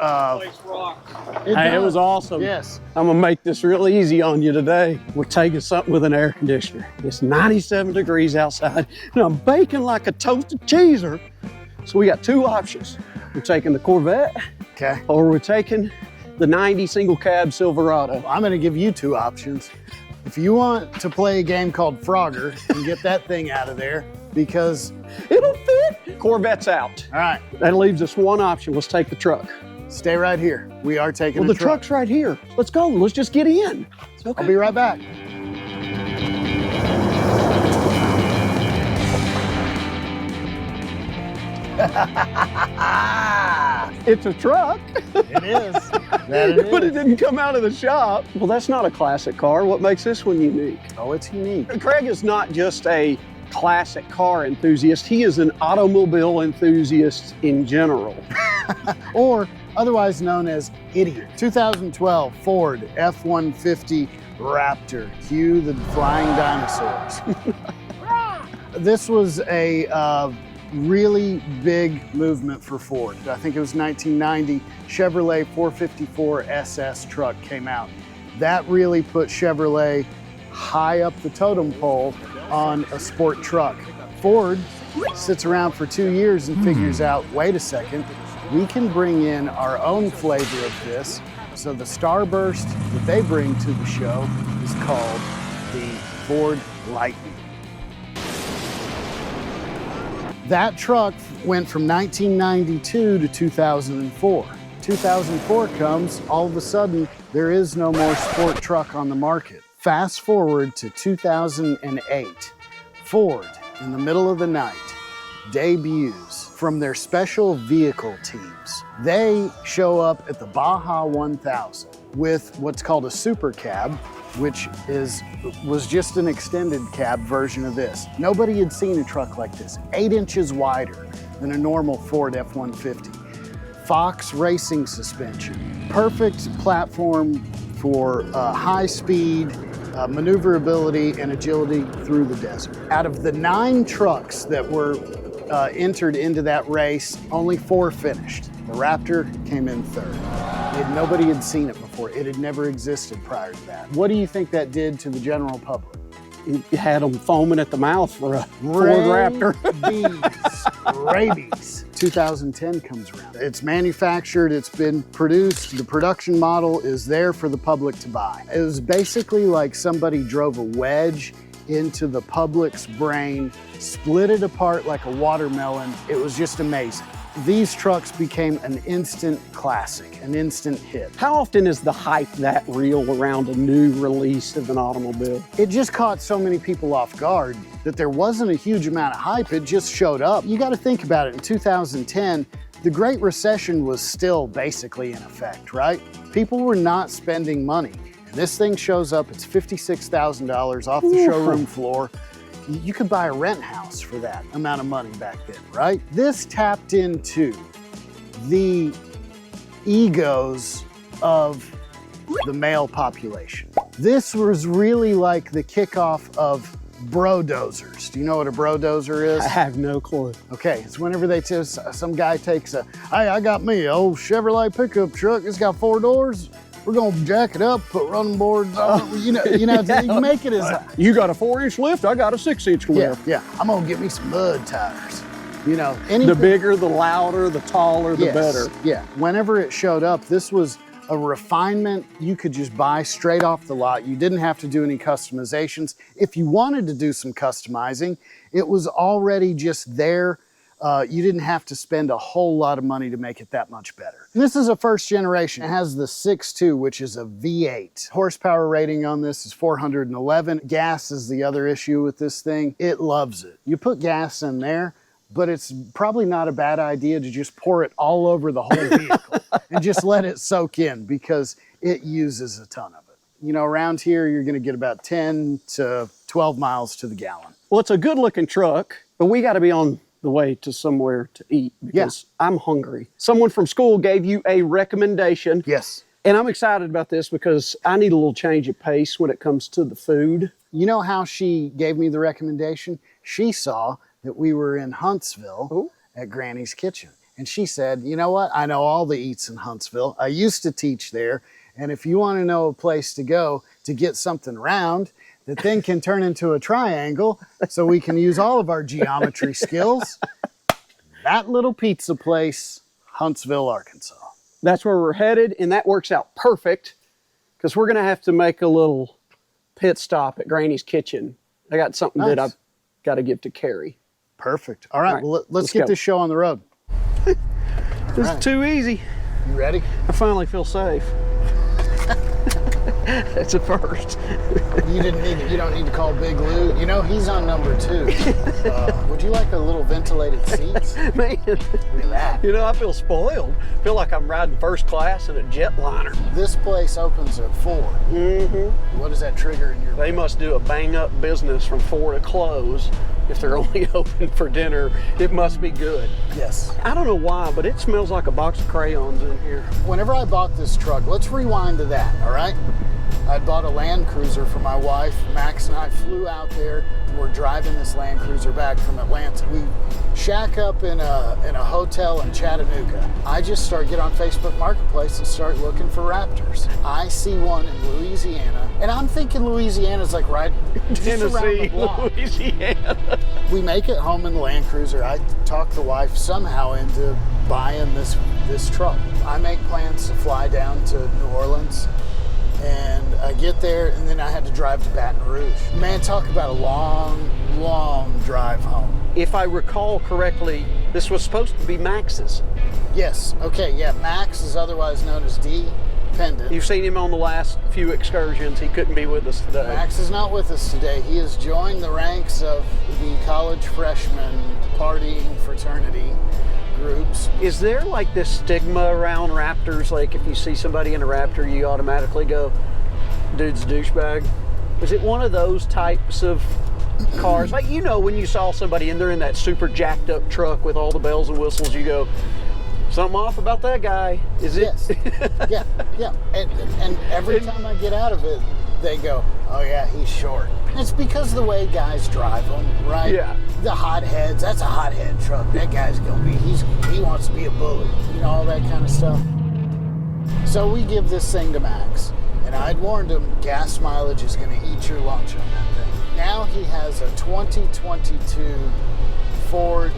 Hey, it was awesome. Yes. I'm gonna make this real easy on you today. We're taking something with an air conditioner. It's 97 degrees outside, and I'm baking like a toasted cheeser. So we got two options. We're taking the Corvette, Okay. or we're taking the 90 single cab Silverado. I'm gonna give you two options. If you want to play a game called Frogger and get that thing out of there, because It'll fit. Corvette's out. all right, That leaves us one option. Let's take the truck. stay right here. We are taking Well, the the truck's right here. Let's go. Let's just get in. Okay. I'll be right back. It's a truck. It is. That it But is. it didn't come out of the shop. Well, that's not a classic car. What makes this one unique? Oh, it's unique. Craig is not just a classic car enthusiast. He is an automobile enthusiast in general. Or otherwise known as idiot. 2012 Ford F-150 Raptor. Cue the flying dinosaurs. This was a really big movement for Ford. I think it was 1990, Chevrolet 454 SS truck came out. That really put Chevrolet high up the totem pole on a sport truck. Ford sits around for 2 years and figures out, wait a second, we can bring in our own flavor of this. So the Starburst that they bring to the show is called the Ford Lightning. That truck went from 1992 to 2004. 2004 comes, all of a sudden, there is no more sport truck on the market. Fast forward to 2008. Ford, in the middle of the night, debuts from their special vehicle teams. They show up at the Baja-1000 with what's called a super cab, which was just an extended cab version of this. Nobody had seen a truck like this, 8 inches wider than a normal Ford F-150. Fox racing suspension, perfect platform for high speed, maneuverability and agility through the desert. Out of the 9 trucks that were entered into that race, only 4 finished. The Raptor came in 3rd. Nobody had seen it before. It had never existed prior to that. What do you think that did to the general public? You had them foaming at the mouth for a Ford Raptor. Rabies. 2010 comes around. It's manufactured, it's been produced, the production model is there for the public to buy. It was basically like somebody drove a wedge into the public's brain, split it apart like a watermelon. It was just amazing. These trucks became an instant classic, an instant hit. How often is the hype that real around a new release of an automobile? It just caught so many people off guard that there wasn't a huge amount of hype, it just showed up. You gotta think about it, in 2010, the Great Recession was still basically in effect, right? People were not spending money. And this thing shows up, it's $56,000 off the showroom floor. You could buy a rent house for that amount of money back then, right? This tapped into the egos of the male population. This was really like the kickoff of bro-dozers. Do you know what a bro-dozer is? I have no clue. Okay, it's whenever some guy takes hey, I got me an old Chevrolet pickup truck. It's got 4 doors. We're gonna jack it up, put running boards on it. You make it as you got a 4-inch lift, I got a 6-inch lift. Yeah. I'm gonna get me some mud tires. The bigger, the louder, the taller, the better. Yeah. Whenever it showed up, this was a refinement you could just buy straight off the lot. You didn't have to do any customizations. If you wanted to do some customizing, it was already just there. You didn't have to spend a whole lot of money to make it that much better. This is a first generation. It has the 6.2, which is a V8. Horsepower rating on this is 411. Gas is the other issue with this thing. It loves it. You put gas in there, but it's probably not a bad idea to just pour it all over the whole vehicle and just let it soak in because it uses a ton of it. Around here, you're gonna get about 10 to 12 miles to the gallon. Well, it's a good looking truck, but we gotta be on the way to somewhere to eat because I'm hungry. Someone from school gave you a recommendation. Yes. And I'm excited about this because I need a little change of pace when it comes to the food. You know how she gave me the recommendation? She saw that we were in Huntsville at Granny's Kitchen. And she said, you know what? I know all the eats in Huntsville. I used to teach there. And if you want to know a place to go to get something round that then can turn into a triangle so we can use all of our geometry skills, that little pizza place, Huntsville, Arkansas. That's where we're headed, and that works out perfect because we're going to have to make a little pit stop at Granny's Kitchen. I got something that I've got to give to Carrie. Perfect. All right, well, let's get this show on the road. This is too easy. You ready? I finally feel safe. It's a first. You don't need to call Big Lou. You know, he's on number 2. Would you like a little ventilated seats? Man, Look at that. you know, I feel spoiled. I feel like I'm riding first class in a jetliner. This place opens at 4. Mm-hmm. What does that trigger in your... They must do a bang-up business from 4 to close. If they're only open for dinner, it must be good. Yes. I don't know why, but it smells like a box of crayons in here. Whenever I bought this truck, let's rewind to that, all right? I bought a Land Cruiser for my wife. Max and I flew out there, and we're driving this Land Cruiser back from Atlanta. We shack up in a hotel in Chattanooga. I just get on Facebook Marketplace and start looking for Raptors. I see one in Louisiana, and I'm thinking Louisiana's like right just around the Tennessee, block. Louisiana. We make it home in the Land Cruiser. I talk the wife somehow into buying this truck. I make plans to fly down to New Orleans, and I get there, and then I had to drive to Baton Rouge. Man, talk about a long, long drive home. If I recall correctly, this was supposed to be Max's. Yes, okay, yeah, Max is otherwise known as Dependent. You've seen him on the last few excursions. He couldn't be with us today. Max is not with us today. He has joined the ranks of the college freshman partying fraternity groups. Is there like this stigma around Raptors? Like if you see somebody in a Raptor, you automatically go, dude's a douchebag? Is it one of those types of cars? Like, you know, when you saw somebody and they're in that super jacked up truck with all the bells and whistles, you go, something off about that guy. Is it? Yes. yeah. And every time I get out of it, they go, oh yeah, he's short. It's because of the way guys drive them, right? Yeah. The hotheads, that's a hothead truck. That guy's gonna be, he wants to be a bully, you know, all that kind of stuff. So we give this thing to Max, and I'd warned him, gas mileage is gonna eat your lunch on that thing. Now he has a 2022 Ford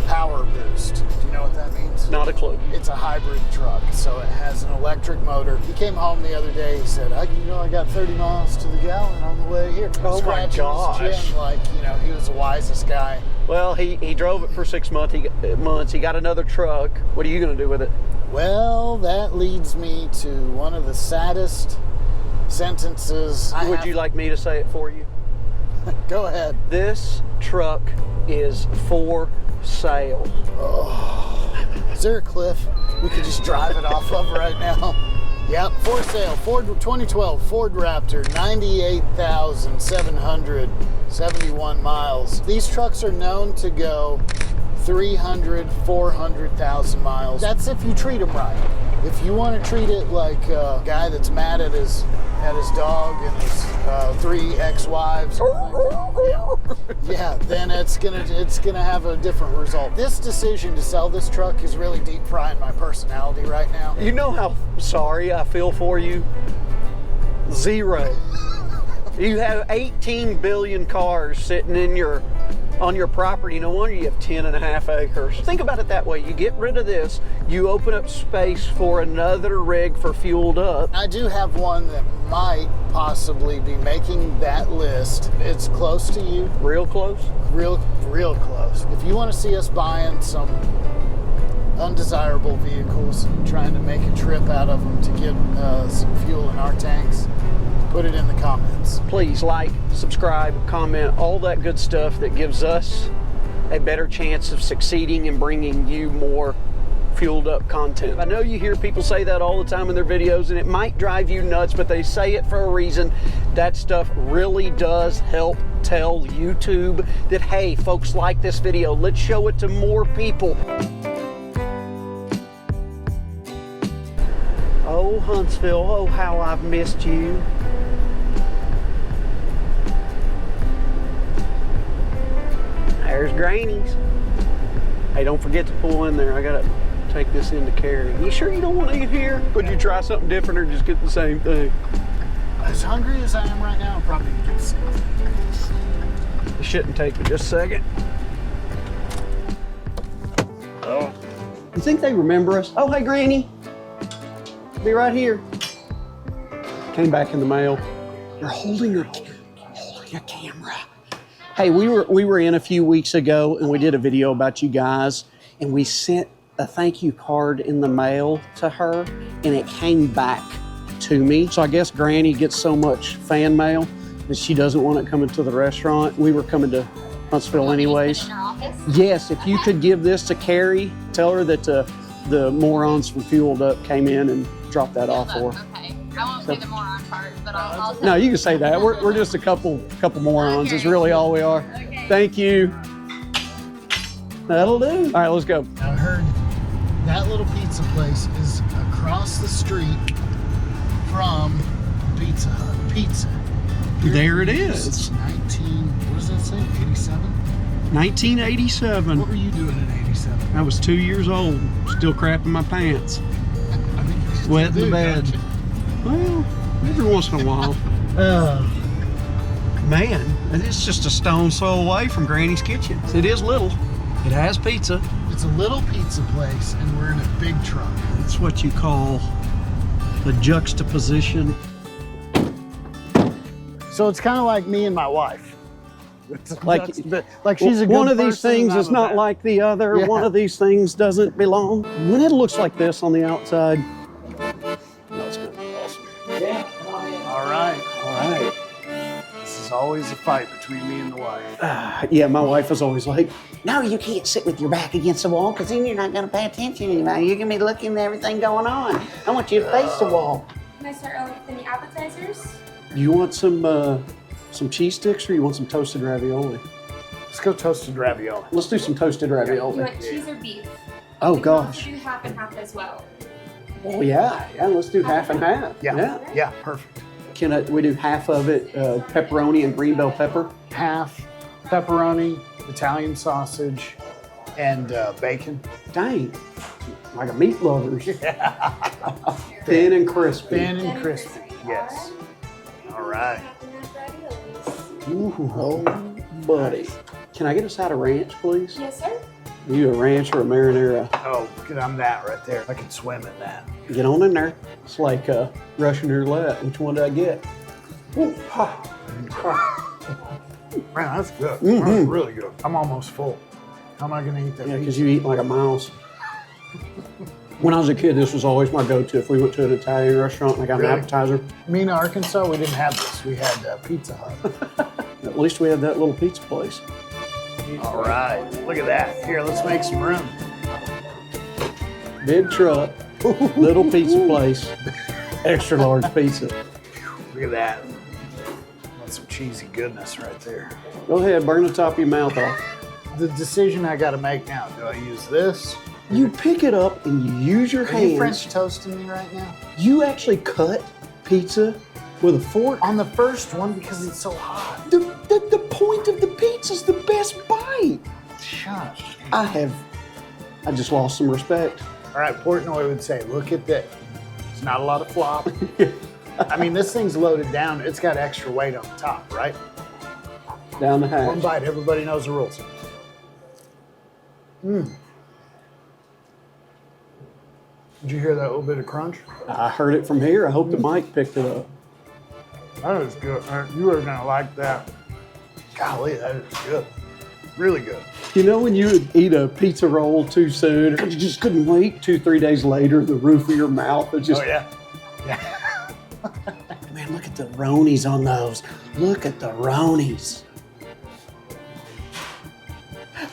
Power Boost. Do you know what that means? Not a clue. It's a hybrid truck, so it has an electric motor. He came home the other day, he said, I got 30 miles to the gallon on the way here. Oh my gosh. His chin like, you know, he was the wisest guy. Well, he drove it for 6 months. He got another truck. What are you going to do with it? Well, that leads me to one of the saddest sentences. Would you like me to say it for you? Go ahead. This truck is for sale. Is there a cliff we could just drive it off of right now? Yep, for sale. 2012 Ford Raptor, 98,771 miles. These trucks are known to go 300, 400,000 miles. That's if you treat them right. If you want to treat it like a guy that's mad at his dog and his 3 ex-wives, yeah, then it's gonna have a different result. This decision to sell this truck is really deep frying my personality right now. You know how sorry I feel for you? Zero. You have 18 billion cars sitting on your property. No wonder you have 10.5 acres. Think about it that way. You get rid of this, you open up space for another rig for fueled up. I do have one that might possibly be making that list. It's close to you. Real close? Real close. If you want to see us buying some undesirable vehicles and trying to make a trip out of them to get some fuel in our tanks, put it in the comments. Please like, subscribe, comment, all that good stuff that gives us a better chance of succeeding and bringing you more fueled up content. I know you hear people say that all the time in their videos, and it might drive you nuts, but they say it for a reason. That stuff really does help tell YouTube that, hey, folks like this video. Let's show it to more people. Oh, Huntsville, oh, how I've missed you. There's Granny's. Hey, don't forget to pull in there. I gotta take this in to carry. You sure you don't want to eat here? Could you try something different or just get the same thing? As hungry as I am right now, I'm probably gonna get the same. It shouldn't take me just a second. Oh. You think they remember us? Oh, hey, Granny. Be right here. Came back in the mail. You're holding a camera. Hey, we were in a few weeks ago and we did a video about you guys and we sent a thank you card in the mail to her and it came back to me. So I guess Granny gets so much fan mail that she doesn't want it coming to the restaurant. We were coming to Huntsville anyways. Yes, if you could give this to Carrie, tell her that the morons from Fueled Up came in and dropped that off for her. Okay, I won't say the moron part, but I'll No, you can say that. We're just a couple morons. Okay. It's really all we are. Okay. Thank you. That'll do. All right, let's go. I heard that little pizza place is across the street from Pizza Hut. Pizza. There it is. It's what does that say? 87? 1987. What were you doing in 87? I was 2 years old, still crapping my pants. I think you still Wet in the do, bed. don't you? Well, every once in a while. Man, it's just a stone's throw away from Granny's kitchen. It is little. It has pizza. It's a little pizza place, and we're in a big truck. It's what you call the juxtaposition. So it's kind of like me and my wife. Like she's a good one of these person things and is I'm a not bad. like the other. Yeah. One of these things doesn't belong. When it looks like this on the outside, that's gonna be awesome. Yeah. All right. All right. This is always a fight between me and the wife. Yeah, my wife was always like, No, you can't sit with your back against the wall because then you're not going to pay attention anymore. You're going to be looking at everything going on. I want you to face the wall. Can I start with any appetizers? "Do you want some cheese sticks or you want some toasted ravioli?" Let's go toasted ravioli. Let's do some toasted You ravioli. want cheese or beef? Oh We can also gosh. do half and half as well. Oh yeah, let's do half and half. Yeah, perfect. Can we do half of it pepperoni and green bell pepper? Half pepperoni, Italian sausage, and bacon. Dang, like a meat lover's. Thin and crispy. Thin and crispy. Yes. All right. Half and half raviolis. Ooh, oh, buddy. Can I get a side of ranch, please? Yes, sir. Are you a ranch or a marinara? Oh, because I'm that right there. I can swim in that. Get on in there. It's like Russian roulette. Which one did I get? Ooh, ha. Man, that's good. Mhm. That's really good. I'm almost full. How am I going to eat that? Yeah, because pizza? you eat like a mouse. When I was a kid, this was always my go-to. If we went to an Italian restaurant and I got an Really? appetizer, Me in Arkansas, we didn't have this. We had Pizza Hut. at least we had that little pizza place. All right. Look at that. Here, let's make some room. Big truck, little pizza place, extra large pizza. Look at that. That's some cheesy goodness right there. Go ahead, burn the top of your mouth off. The decision I got to make now, do I use this? You pick it up and you use your Are you hands. French toasting me right now? You actually cut pizza with a fork. On the first one because it's so hot. The point of the pizza is the best bite. Shut. I just lost some respect. All right, Portnoy would say, look at that. It's not a lot of flop. I mean, this thing's loaded down. It's got extra weight on the top, right? Down the One hatch. bite, everybody knows the rules. Did you hear that little bit of crunch? I heard it from here. I hope the mic picked it up. That is good. You are gonna like that. Golly, that is good. Really good. You know when you would eat a pizza roll too soon, you just couldn't wait. 2-3 days later, the roof of your mouth is just. Oh yeah. Man, look at the Ronies on those. Look at the Ronies.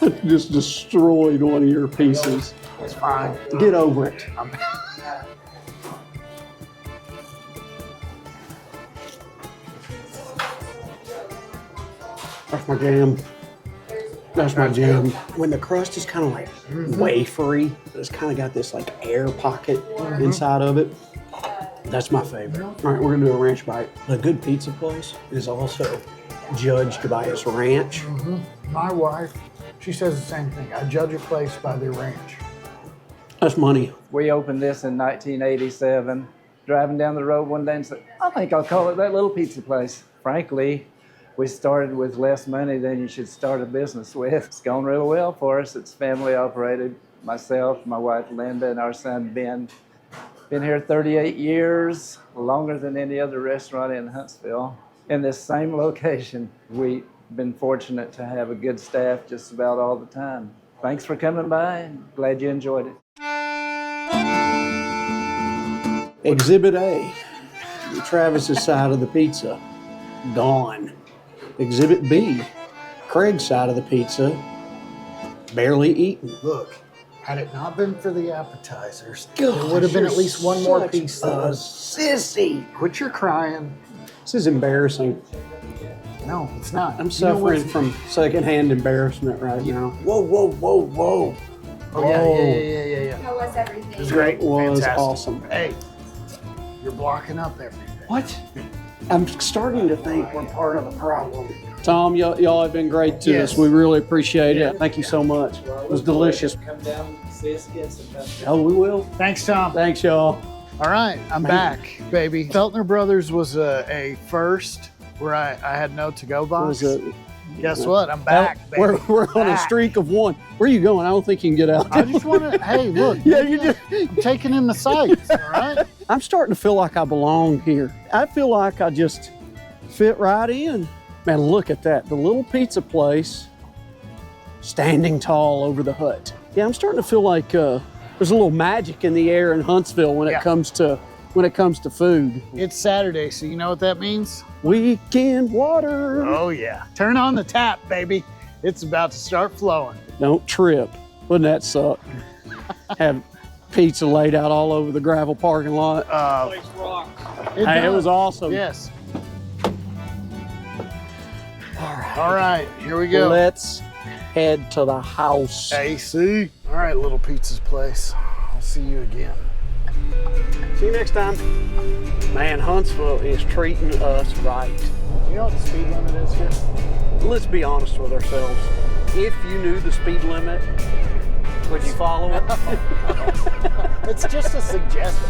I just destroyed one of your pieces. It's fine. Get over it. That's my jam. That's my jam. When the crust is kind of like wafery, it's kind of got this like air pocket inside of it. That's my favorite. All right, we're gonna do a ranch bite. A good pizza place is also judged by its ranch. My wife, She says the same thing. I judge a place by their ranch. That's money. We opened this in 1987. Driving down the road one day and said, I think I'll call it that little pizza place. Frankly, we started with less money than you should start a business with. It's gone real well for us. It's family operated. Myself, my wife Linda, and our son Ben. Been here 38 years, longer than any other restaurant in Huntsville. In this same location, we've been fortunate to have a good staff just about all the time. Thanks for coming by, and glad you enjoyed it. Exhibit A, Travis's side of the pizza, gone. Exhibit B, Craig's side of the pizza, barely eaten. Look, had it not been for the appetizers, Gosh, there would have been at you're least one more such piece. a sissy. Quit your crying. This is embarrassing. No, it's not. I'm You know suffering what's- from secondhand embarrassment right now. Whoa, whoa, whoa, whoa. Oh, yeah. How was everything? It was great. It was Fantastic. awesome. Hey, you're blocking up everything. What? I'm starting to think we're part of the problem. Tom, y'all have been great to Yes. us. We really appreciate it. Thank you so much. It was delicious. Come down, see us again sometime. Oh, we will. Thanks, Tom. Thanks, y'all. All right, I'm back, baby. Feltner Brothers was a first where I had no to-go box. Guess what? I'm back, baby. We're on a Back. streak of one. Where are you going? I don't think you can get out. I just want to, hey, look. Yeah, you do. I'm taking in the sights, all right? I'm starting to feel like I belong here. I feel like I just fit right in. Man, look at that. The little pizza place standing tall over the hut. Yeah, I'm starting to feel like there's a little magic in the air in Huntsville when it comes to food. It's Saturday, so you know what that means? Weekend water. Oh, yeah. Turn on the tap, baby. It's about to start flowing. Don't trip. Wouldn't that suck? Have pizza laid out all over the gravel parking lot. It was awesome. Yes. All right, here we go. Let's head to the house. AC. All right, Little Pizza's place. I'll see you again. See you next time. Man, Huntsville is treating us right. You know what the speed limit is here? Let's be honest with ourselves. If you knew the speed limit, would you follow it? It's just a suggestion.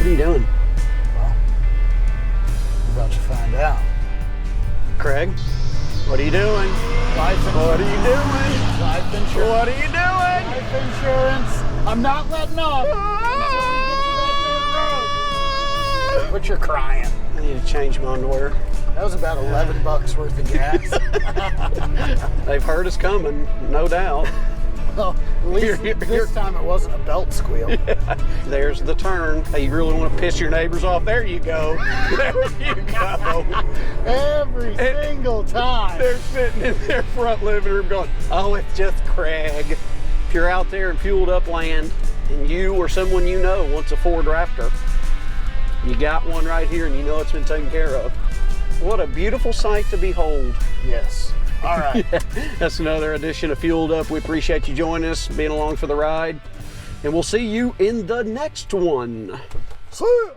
What are you doing? Well, you're about to find out. Craig, what are you doing? Life insurance. What are you doing? Life insurance. What are you doing? Life insurance. I'm not letting up. What you're crying? I need to change my underwear. That was about $11 worth of gas. They've heard us coming, no doubt. Well, at least this time it wasn't a belt squeal. There's the turn. Hey, you really want to piss your neighbors off? There you go. There you go. Every single time. They're sitting in their front living room going, oh, it's just Craig. If you're out there in fueled up land and you or someone you know wants a Ford Raptor, you got one right here and you know it's been taken care of. What a beautiful sight to behold. Yes. All right. That's another edition of Fueled Up. We appreciate you joining us, being along for the ride. And we'll see you in the next one. See ya.